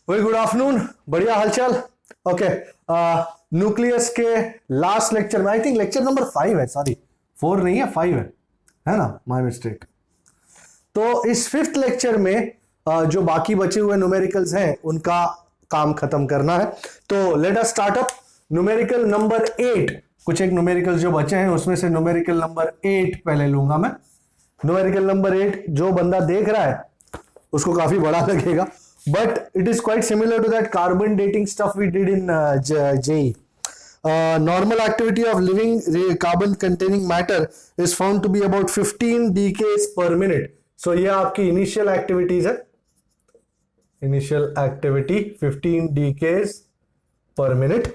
Very good afternoon, बढ़िया हालचाल। Okay, nucleus के लास्ट लेक्चर में, आई थिंक लेक्चर नंबर 5 है, सॉरी 4 नहीं है 5 है ना, माय मिस्टेक। तो इस 5th लेक्चर में जो बाकी बचे हुए न्यूमेरिकल्स हैं उनका काम खत्म करना है। तो let us start up numerical number 8। कुछ एक न्यूमेरिकल जो बचे हैं उसमें से न्यूमेरिकल नंबर 8 पहले लूंगा मैं। न्यूमेरिकल नंबर 8 जो बंदा देख रहा है उसको काफी बड़ा लगेगा, but it is quite similar to that carbon dating stuff we did in JEE. Normal activity of living carbon containing matter is found to be about 15 decays per minute. So ये आपकी initial activities है, initial activity 15 decays per minute,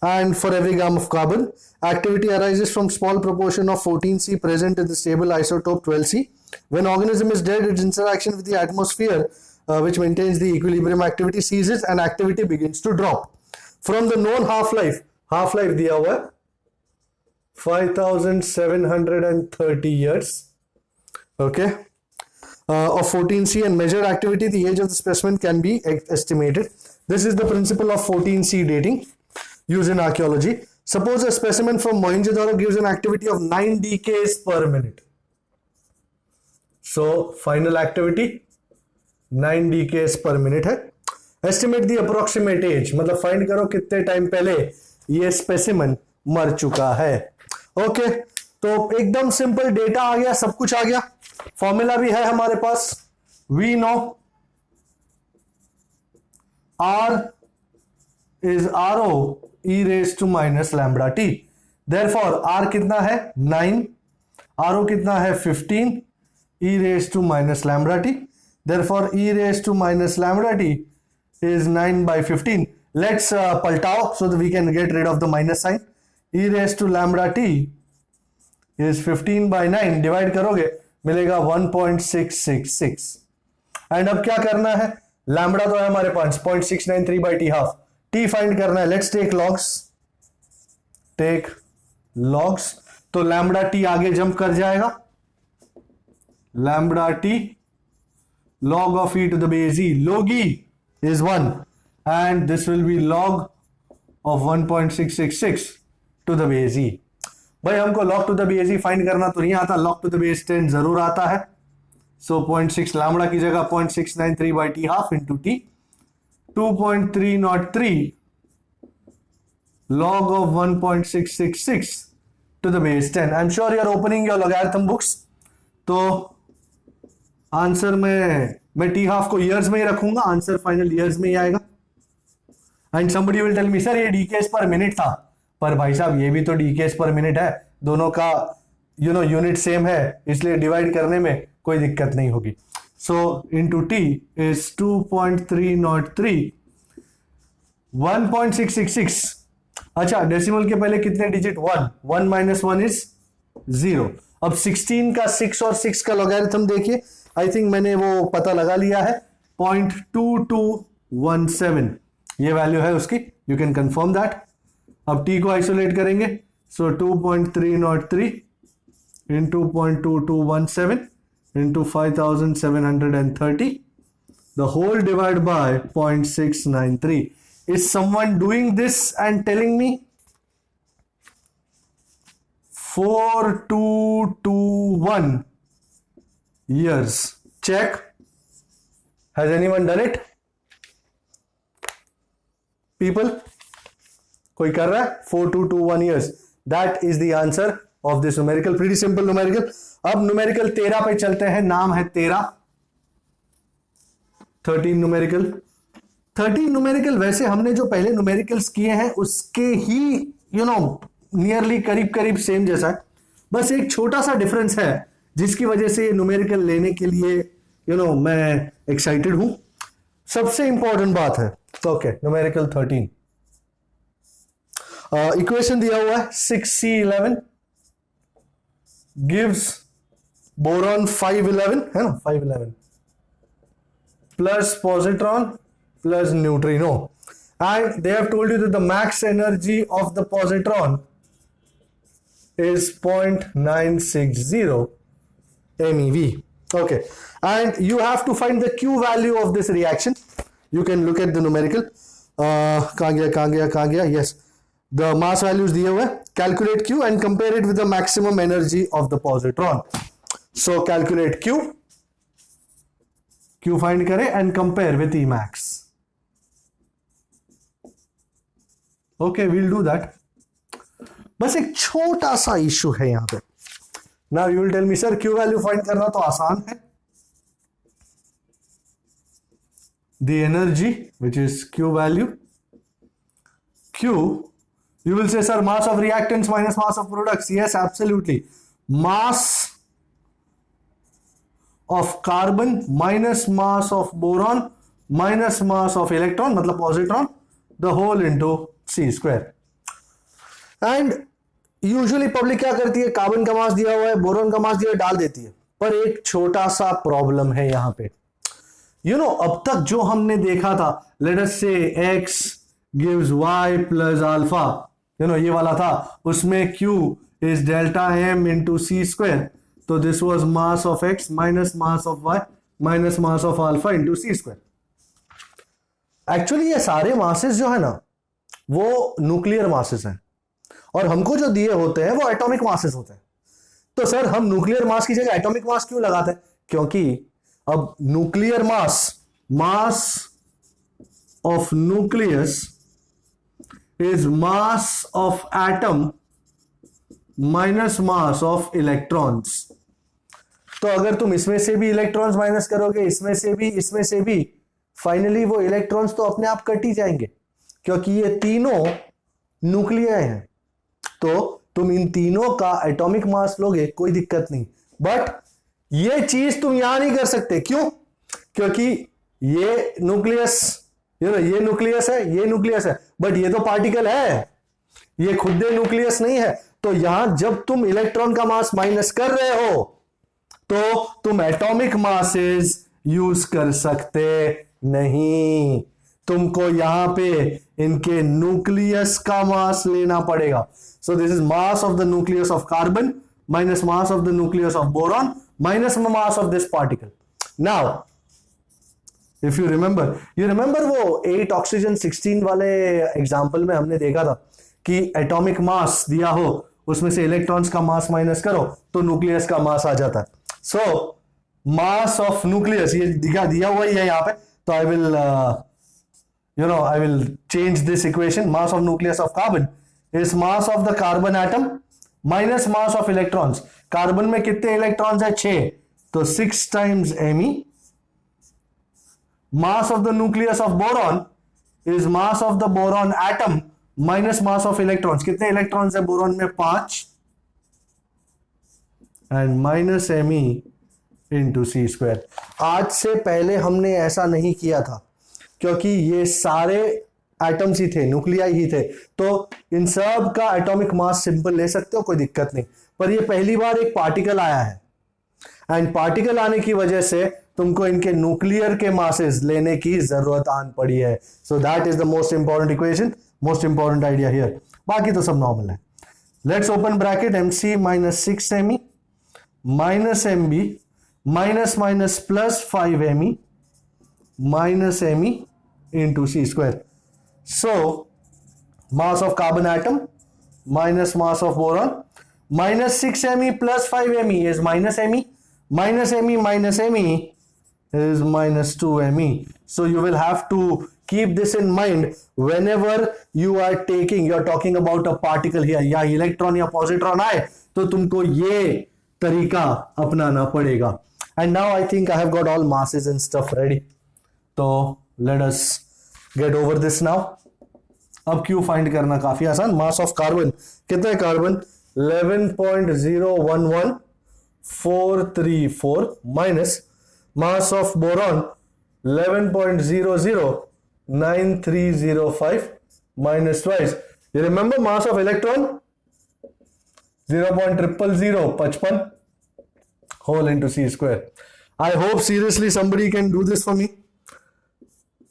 and for every gram of carbon activity arises from small proportion of 14C present in the stable isotope 12C. When organism is dead, its interaction with the atmosphere which maintains the equilibrium activity ceases and activity begins to drop. From the known half-life दिया हुआ है 5730 years, okay, of 14C and measured activity, the age of the specimen can be estimated. This is the principle of 14C dating used in archaeology. Suppose a specimen from Mohenjo-daro gives an activity of 9 decays per minute. So final activity 9 decays per minute है। Estimate दी approximate as, मतलब find करो कितने time पहले ये specimen मर चुका है। Okay, तो एकदम सिंपल डेटा आ गया, सब कुछ आ गया, फॉर्मूला भी है हमारे पास। We know R is RO e raised to minus lambda t, therefore R कितना है 9, RO कितना है 15 e raised to minus lambda t, therefore e raised to minus lambda t is 9 by 15. Let's paltao so that we can get rid of the minus sign. E raised to lambda t is 15 by 9, divide करोगे मिलेगा 1.666। And अब क्या करना है, lambda तो है हमारे पास 0.693 by t half, t find करना है। लेट्स टेक लॉग्स, तो लैम्बडा t आगे जंप कर जाएगा, lambda t log of e to the base e, log e is 1 and this will be log of 1.666 to the base e। भाई हमको log to the base e find करना तो नहीं आता, log to the base 10 जरूर आता है। सो 0.6 lambda की जगह 0.693 by t half into t, 2.303 log of 1.666 to the base 10। I'm sure you are opening your logarithm books, तो आंसर में मैं टी हाफ को ईयर्स में ही रखूंगा, आंसर फाइनल ईयर्स में ही आएगा। And somebody will tell me sir ये डीकेस पर मिनट था, पर भाई साहब ये भी तो डीकेस पर मिनट है, दोनों का यूनिट सेम है, इसलिए डिवाइड करने में कोई दिक्कत नहीं होगी। सो इनटू टी इज 2.303 1.666। अच्छा, डेसिमल के पहले कितने डिजिट 1 माइनस 1 इज 0। अब 16 का 6 और 6 का लॉगरिथम देखिए, आई थिंक मैंने वो पता लगा लिया है, 0.2217 ये वैल्यू है उसकी, यू कैन कंफर्म दैट। अब t को आइसोलेट करेंगे, so 2.303 into 0.2217 into 5730 the whole divide by 0.693। Is someone doing this and telling me 4221 years? Check. Has anyone done it? People? कोई कर रहा है? 4221 years. That is the answer of this numerical. Pretty simple numerical. अब numerical 13 पे चलते हैं, नाम है 13 numerical। 13 numerical वैसे हमने जो पहले numericals किए हैं उसके ही नियरली करीब सेम जैसा है, बस एक छोटा सा डिफरेंस है जिसकी वजह से ये न्यूमेरिकल लेने के लिए मैं एक्साइटेड हूं। सबसे इंपॉर्टेंट बात है, ओके, न्यूमेरिकल 13 इक्वेशन दिया हुआ है 6C11 गिव्स बोरॉन 511 है ना, 511 plus positron plus neutrino, and they have told you that the max energy of the positron is 0.960 MeV. Okay, and you have to find the Q value of this reaction. You can look at the numerical. कहाँ गया? Yes. The mass values दिए हुए. Calculate Q and compare it with the maximum energy of the positron. So calculate Q find करें and compare with Emax. Okay, we'll do that. बस एक छोटा सा issue है यहां पे. Now you will tell me, sir, Q value find करना तो आसान है. The energy, which is Q value. Q, you will say, sir, mass of reactants minus mass of products. Yes, absolutely. Mass of carbon minus mass of boron minus mass of electron, मतलब positron, the whole into C square. And usually public क्या करती है, carbon का मास दिया हुआ है, boron का मास दिया है, डाल देती है. पर एक छोटा सा प्रॉब्लम है यहां पे. अब तक जो हमने देखा था, लेट अस से x gives y plus alpha, ये वाला था, उसमें q is delta m into c square. तो this was mass of x minus mass of y minus mass of alpha into c square. Actually ये सारे masses जो है ना, वो न्यूक्लियर मासेस हैं, और हमको जो दिए होते हैं वो एटॉमिक मासेस होते हैं. तो सर हम न्यूक्लियर मास की जगह एटॉमिक मास क्यों लगाते हैं? क्योंकि अब nuclear mass of nucleus is mass of atom minus mass of electrons. तो अगर तुम इसमें से भी इलेक्ट्रॉन्स माइनस करोगे, इसमें से भी, फाइनली वो इलेक्ट्रॉन्स तो अपने आप कट ही जाएंगे, क्योंकि ये तीनों न्यूक्लियर हैं. तो तुम इन तीनों का एटॉमिक मास लोगे, कोई दिक्कत नहीं. बट ये चीज तुम यहां नहीं कर सकते. क्यों? क्योंकि ये न्यूक्लियस, ये न्यूक्लियस है, ये न्यूक्लियस है, बट ये तो पार्टिकल है, ये खुद न्यूक्लियस नहीं है. तो यहां जब तुम इलेक्ट्रॉन का मास माइनस कर रहे हो, तो तुम एटॉमिक मासेस यूज कर सकते नहीं. तुमको यहां पे इनके न्यूक्लियस का मास लेना पड़ेगा. So this is mass of the nucleus of carbon minus mass of the nucleus of boron minus mass of this particle. Now if you remember वो 8 ऑक्सीजन 16 वाले एग्जांपल में हमने देखा था कि एटॉमिक मास दिया हो, उसमें से इलेक्ट्रॉन्स का मास माइनस करो तो न्यूक्लियस का मास आ जाता है. सो मास ऑफ न्यूक्लियस ये दिया हुआ ही है यहां पे. तो I will change this equation. Mass of nucleus of carbon is mass of the carbon atom minus mass of electrons. Carbon में कितने इलेक्ट्रॉन्स है? 6, तो 6 times Me. Mass of the nucleus of boron is mass of the boron atom minus mass of electrons. कितने electrons है boron में? 5, and minus Me into c square. आज से पहले हमने ऐसा नहीं किया था, क्योंकि ये सारे एटम्स ही थे, न्यूक्लियाई ही थे, तो इन सब का एटॉमिक मास सिंपल ले सकते हो, कोई दिक्कत नहीं. पर ये पहली बार एक पार्टिकल आया है, एंड पार्टिकल आने की वजह से तुमको इनके न्यूक्लियर के मासेस लेने की जरूरत आन पड़ी है. So that is the most important equation, most important idea here. बाकी तो सब नॉर्मल है. Let's open bracket. MC minus 6Me minus MB minus minus plus 5Me minus Me into C square. So mass of carbon atom minus mass of boron minus 6Me plus 5Me is minus Me minus Me minus Me is minus 2Me. So you will have to keep this in mind whenever you are talking about a particle here. या electron या positron आए तो तुमको ये तरीका अपनाना पड़ेगा. And now I think I have got all masses and stuff ready. तो let us get over this now. अब Q फाइंड करना काफी आसान. मास ऑफ कार्बन कितना है? Carbon 11.011434 minus mass of boron 11.009305 minus twice. You remember mass of electron 0.00055 whole into C square. I hope seriously somebody can do this for me.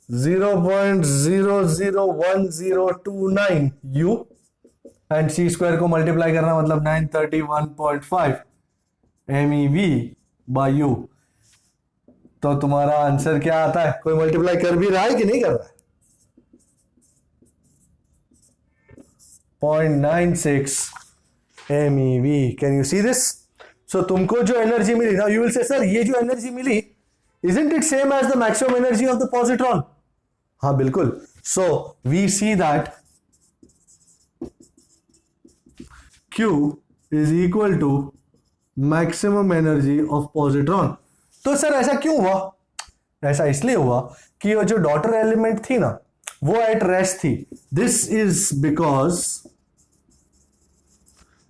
0.001029 U and C square को multiply करना मतलब 931.5 MeV by U. तो तुम्हारा answer क्या आता है? कोई multiply कर भी रहा है कि नहीं कर रहा है? 0.96 MeV. Can you see this? So तुमको जो एनर्जी मिली ना, यू विल से सर ये जो एनर्जी मिली isn't it same as the maximum energy of the positron? हाँ बिल्कुल. So we see that Q is equal to maximum energy of positron. तो sir ऐसा क्यों हुआ? ऐसा इसलिए हुआ कि वो जो डॉटर एलिमेंट थी ना वो एट रेस्ट थी. This is because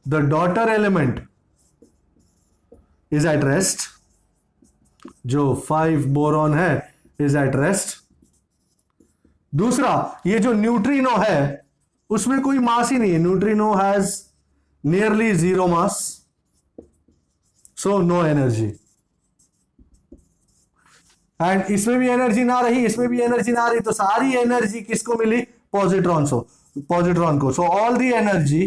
the daughter element is at rest. जो 5 बोरॉन है इज एट रेस्ट. दूसरा, ये जो न्यूट्रिनो है उसमें कोई मास ही नहीं है. Neutrino has nearly 0 mass, so no energy. And इसमें भी एनर्जी ना रही, इसमें भी एनर्जी ना रही, तो सारी एनर्जी किसको मिली? पॉजिट्रॉन को. So all the energy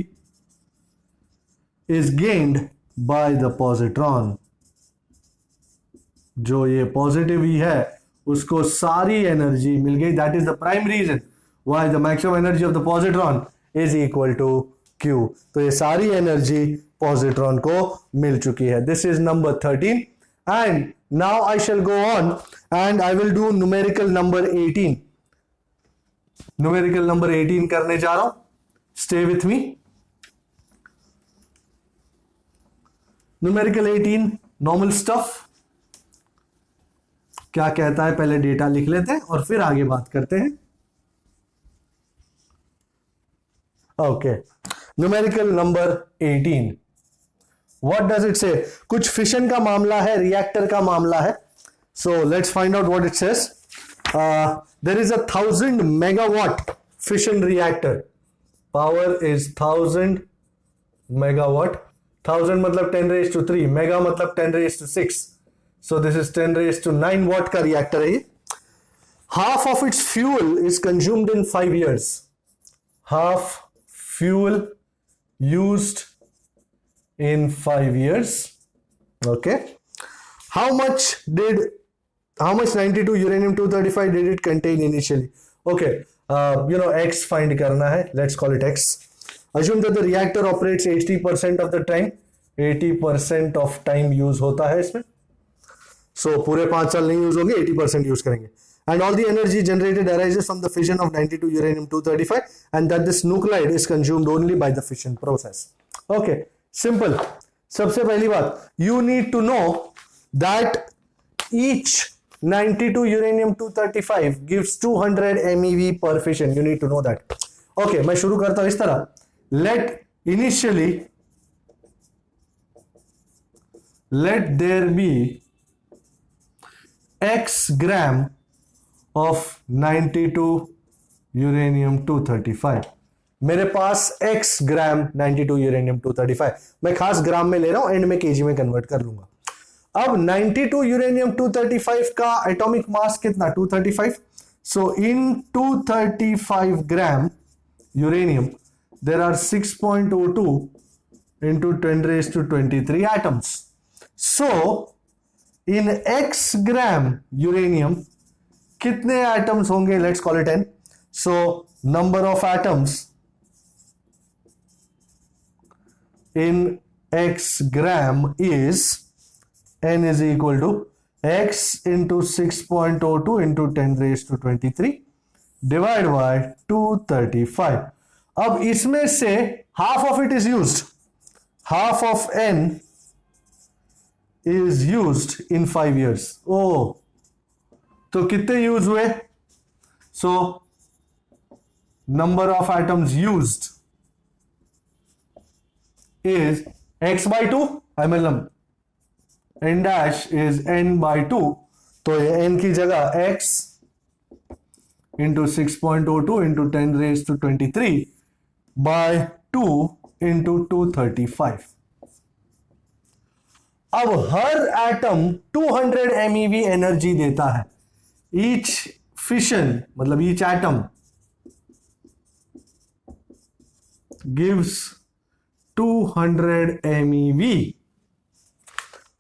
is gained by the positron. जो ये पॉजिटिव ही है उसको सारी एनर्जी मिल गई. That is the prime reason why the maximum energy of the positron is equal to Q. तो ये सारी एनर्जी पॉजिट्रॉन को मिल चुकी है. This is number 13. And now I shall go on and I will do numerical number 18. Numerical number 18 करने जा रहा हूं. Stay with me. Numerical 18 normal stuff. क्या कहता है पहले डेटा लिख लेते हैं और फिर आगे बात करते हैं. Okay, numerical number 18. What does it से? कुछ फिशन का मामला है, रिएक्टर का मामला है. So let's find out what it says. There is 1000 megawatt fission reactor. Power is 1000 megawatt. 1000 मतलब 10⁻³ मेगा मतलब 10⁻⁶. So this is 10⁹ watt का रिएक्टर है ये. Half of its fuel is consumed in 5 years. Half fuel used in 5 years. Okay. How much 92 uranium-235 did it contain initially? Okay. X find करना है. Let's call it X. Assume that the reactor operates 80% of the time. 80% of time use होता है इसमें. So पूरे 5 साल नहीं use होंगे, 80% use करेंगे. And all the energy generated arises from the fission of 92 uranium-235 and that this nuclide is consumed only by the fission process. Okay, simple. सबसे पहली बात, you need to know that each 92 uranium-235 gives 200 MeV per fission. You need to know that. Okay, मैं शुरू करता हूं इस तरह. Let there be X gram of 92 uranium-235. मेरे पास X ग्राम 92 uranium-235. मैं खास ग्राम में ले रहा हूं, एंड में केजी में कन्वर्ट कर लूंगा. अब 92 uranium-235 का एटॉमिक मास कितना? 235. सो इन 235 ग्राम uranium there are 6.02 into 10⁻23 atoms. So in X gram uranium कितने एटम्स होंगे? Let's call it n. So number of atoms in X gram is n is equal to X into 6.02 into 10⁻23 divided by 235. अब इसमें से half of it is used. Half of n is used in 5 years. Oh, तो कितने use हुए? So number of atoms used is x by 2. आई मतलब n dash is n by 2. तो ये n की जगह x into 6.02 into 10⁻23 by 2 into 235. अब हर atom 200 MeV energy देता है. ईच फिशन मतलब ईच एटम गिव्स 200 MeV.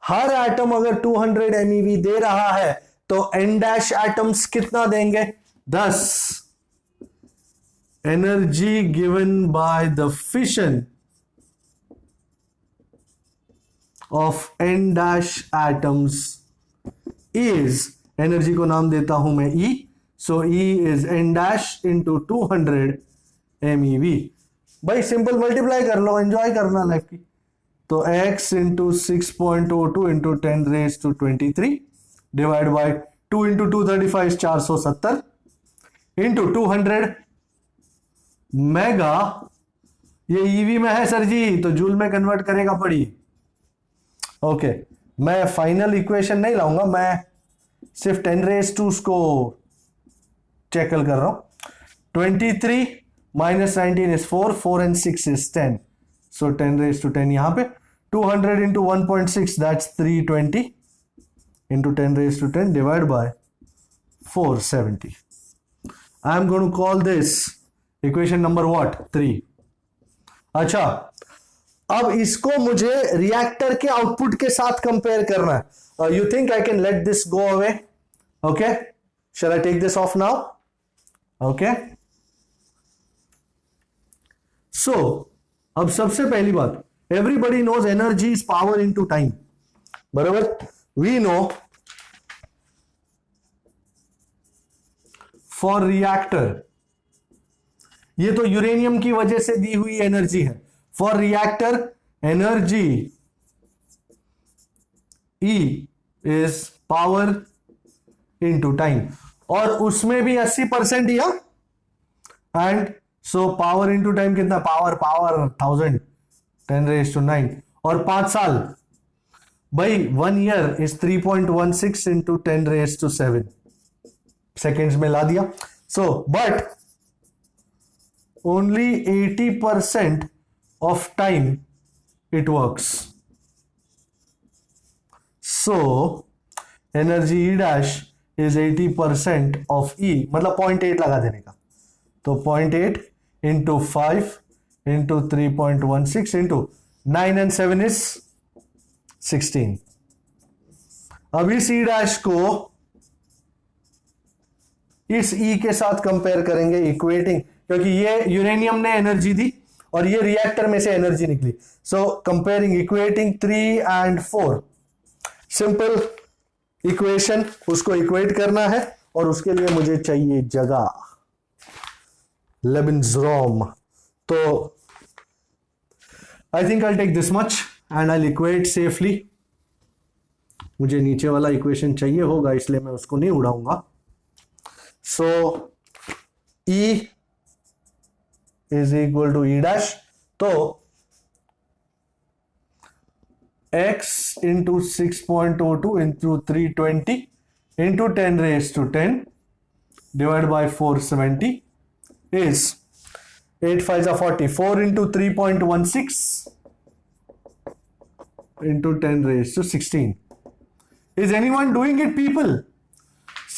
हर एटम अगर 200 MeV दे रहा है तो n डैश एटम्स कितना देंगे? 10. Energy given by the fission of n dash atoms is, energy को नाम देता हूं मैं E, so E is n dash into 200 MeV. भाई सिंपल मल्टीप्लाई कर लो, एंजॉय करना लाइफ की. तो x into 6.02 into 10⁻23 divide by 2 into 235 470 into 200 mega. ये ईवी में है सर जी, तो जूल में कन्वर्ट करेगा पड़ी. ओके, मैं फाइनल इक्वेशन नहीं लाऊंगा, मैं सिर्फ 10⁻² को चेक कर रहा हूं. 23 minus 19 is 4, 4 and 6 is 10. So 10⁻10 यहां पे 200 into 1.6 that's 320 into 10⁻10 divided by 470. I am going to call this equation number what? 3. अच्छा, अब इसको मुझे रिएक्टर के आउटपुट के साथ कंपेयर करना है. You think I can let this go away? Okay, shall I take this off now? Okay. So, अब सबसे पहली बात, everybody knows energy is power into time. बराबर? We know for reactor, ये तो यूरेनियम की वजह से दी हुई एनर्जी है. For reactor, energy E is power into time. और उसमें भी 80% या and so power into time कितना? पावर 1000 10⁻9 और 5 साल. भाई 1 ईयर इज 3.16 इंटू 10⁻7 सेकेंड्स में ला दिया. So but only 80% of time it works. So energy E dash is 80% of E, मतलब 0.8 लगा देने का. तो 0.8 into 5 into 3.16 into 9 and 7 is 16. अब इस E डैश को इस E के साथ कंपेयर करेंगे, इक्वेटिंग, क्योंकि ये यूरेनियम ने एनर्जी दी और ये रिएक्टर में से एनर्जी निकली. सो comparing, equating 3 and 4. Simple equation, उसको इक्वेट करना है और उसके लिए मुझे चाहिए जगह, लेबेंसराउम. तो I think I take this much and I equate safely. मुझे नीचे वाला इक्वेशन चाहिए होगा, इसलिए मैं उसको नहीं उड़ाऊंगा. So E is equal to E dash. तो x into 6.02 into 320 into 10⁻10 divided by 470 is 8 5 40. 4 into 3.16 into 10⁻16. Is anyone doing it, people?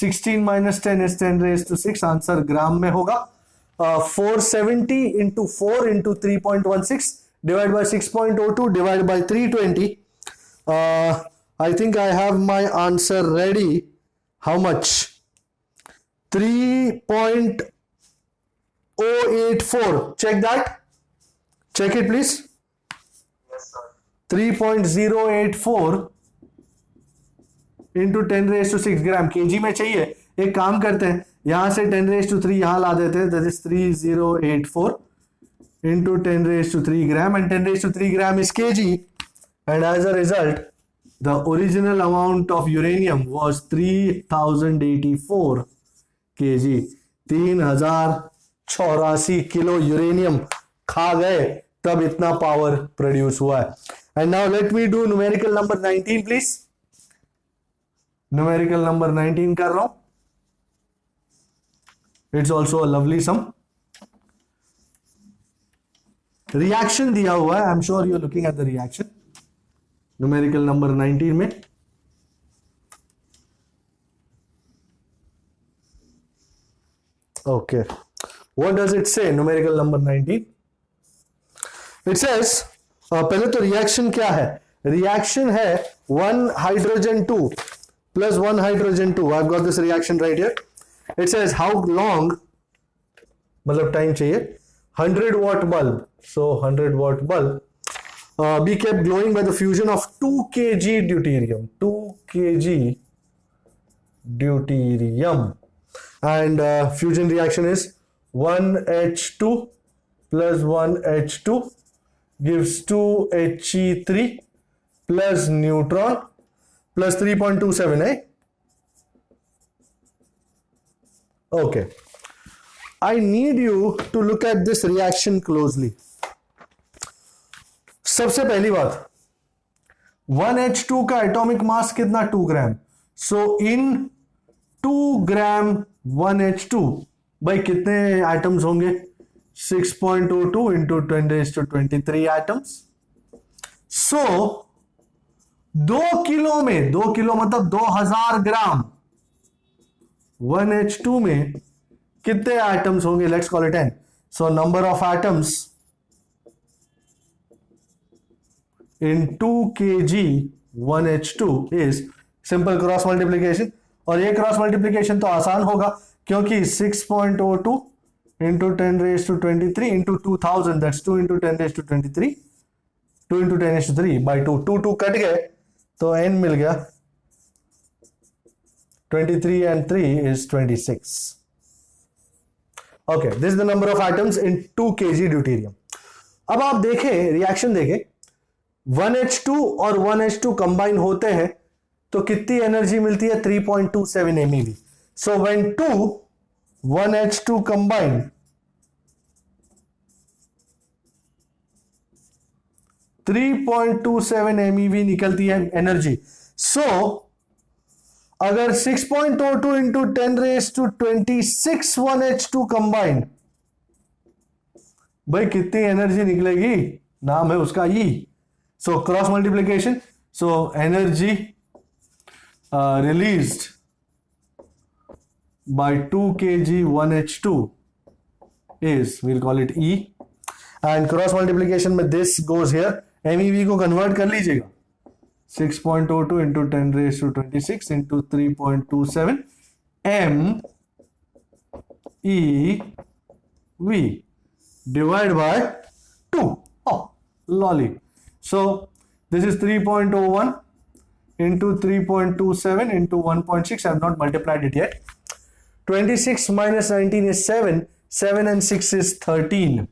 16 minus 10 is 10⁻6. Answer ग्राम में होगा. 470 into 4 into 3.16 divided by 6.02 divided by 320. I think I have my answer ready. How much? 3.084. Check that. Check it, please. Yes, sir. 3.084 into 10⁻6 gram. KG में चाहिए. एक काम करते हैं, यहां से 10⁻3 यहां ला देते हैं. That is 3084 into 10⁻3 gram, and 10⁻3 gram is kg, and as a result the original amount of uranium was 3084 kg. 3084 kilo uranium खा गए, तब इतना पावर प्रोड्यूस हुआ है. And now let me do numerical number 19 please. Numerical number 19 कर रहा हूं. It's also a lovely sum. Reaction दिया हुआ है. I am sure you are looking at the reaction. Numerical number 19 में okay, what does it say? Numerical number 19 it says, पहले तो reaction क्या है? रिएक्शन है 1 hydrogen 2 plus 1 hydrogen 2. I've got this reaction right here. It says how long, मतलब time चाहिए, 100 watt bulb. So 100 watt bulb be kept glowing by the fusion of 2 kg deuterium. 2 kg deuterium. And fusion reaction is 1H2 plus 1H2 gives 2He3 plus neutron plus 3.27, eh? Okay. I need you to look at this reaction closely. सबसे पहली बात, 1H2 का atomic mass कितना, 2 ग्राम. सो इन 2 ग्राम 1H2 भाई कितने atoms होंगे, 6.02 into 10⁻23 atoms. सो 2 kilo में, 2 kilo मतलब 2000 ग्राम 1H2 में कितने एटम्स होंगे, let's call it 10. So number of atoms in 2 kg 1H2 is simple cross multiplication. और ये क्रॉस मल्टीप्लीकेशन तो आसान होगा क्योंकि 6.02 into 10⁻23 into 2000, that's 2 into 10⁻23, 2 into 10⁻3 by 2, 2 cut गए तो n मिल गया, 23 and 3 is 26. Okay, this is the number of atoms in 2 kg deuterium. अब आप देखें, रिएक्शन देखें, 1H2 और 1H2 कंबाइन होते हैं तो कितनी एनर्जी मिलती है, 3.27 MeV. So when 1H2 combine, MeV निकलती है एनर्जी. सो अगर 6.02 इंटू 10⁻26 1H2 कंबाइन, भाई कितनी एनर्जी निकलेगी, नाम है उसका E. So cross multiplication, so energy released by 2 kg 1H2 is, we'll call it E, and cross multiplication में this goes here, MeV को convert कर लीजिएगा, 6.02 into 10⁻26 into 3.27 MeV divided by 2. Oh, lolly. So this is 3.01 into 3.27 into 1.6. I have not multiplied it yet. 26 minus 19 is 7. 7 and 6 is 13.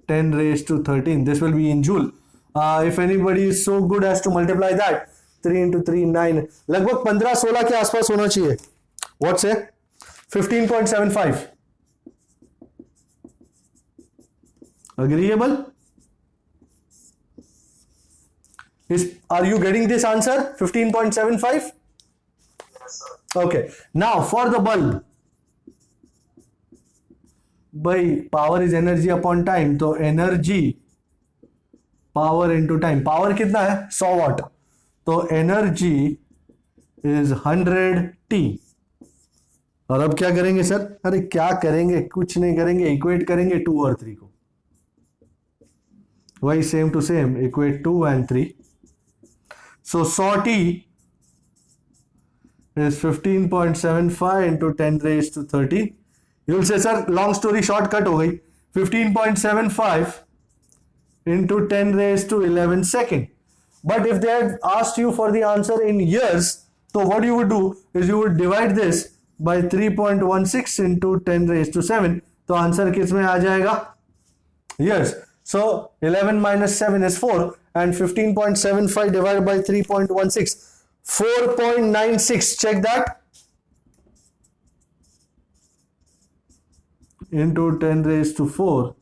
10⁻13. This will be in joule. If anybody is so good as to multiply that, 3 into 3, 9. लगभग 15-16 के आसपास होना चाहिए. What's it? 15.75. Agreeable? Are you getting this answer? 15.75? Yes, sir. Okay. Now for the bulb. By power is energy upon time. तो energy power into time. Power कितना है? 100 watt. तो energy is 100T. और अब क्या करेंगे सर? अरे क्या करेंगे? कुछ नहीं करेंगे. इक्वेट करेंगे 2 और 3 को. वही same to same. Equate 2 and 3. So 100T is 15.75 into 10⁻13. You will say, sir, long story short cut हो गई. 15.75 into 10⁻11 second. But if they had asked you for the answer in years, so what you would do is you would divide this by 3.16 into 10⁻7. तो answer किस में आ जाएगा? Years. So 11 minus 7 is 4. And 15.75 divided by 3.16, 4.96. Check that. Into 10⁻4.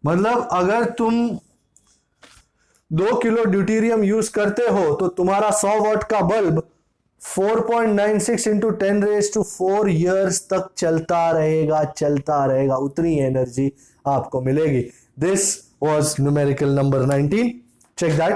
मतलब अगर तुम 2 kilo deuterium use करते हो तो तुम्हारा 100 वाट का बल्ब 4.96 इंटू 10⁻4 ईयर्स तक चलता रहेगा. उतनी एनर्जी आपको मिलेगी. This was numerical number 19. Check that.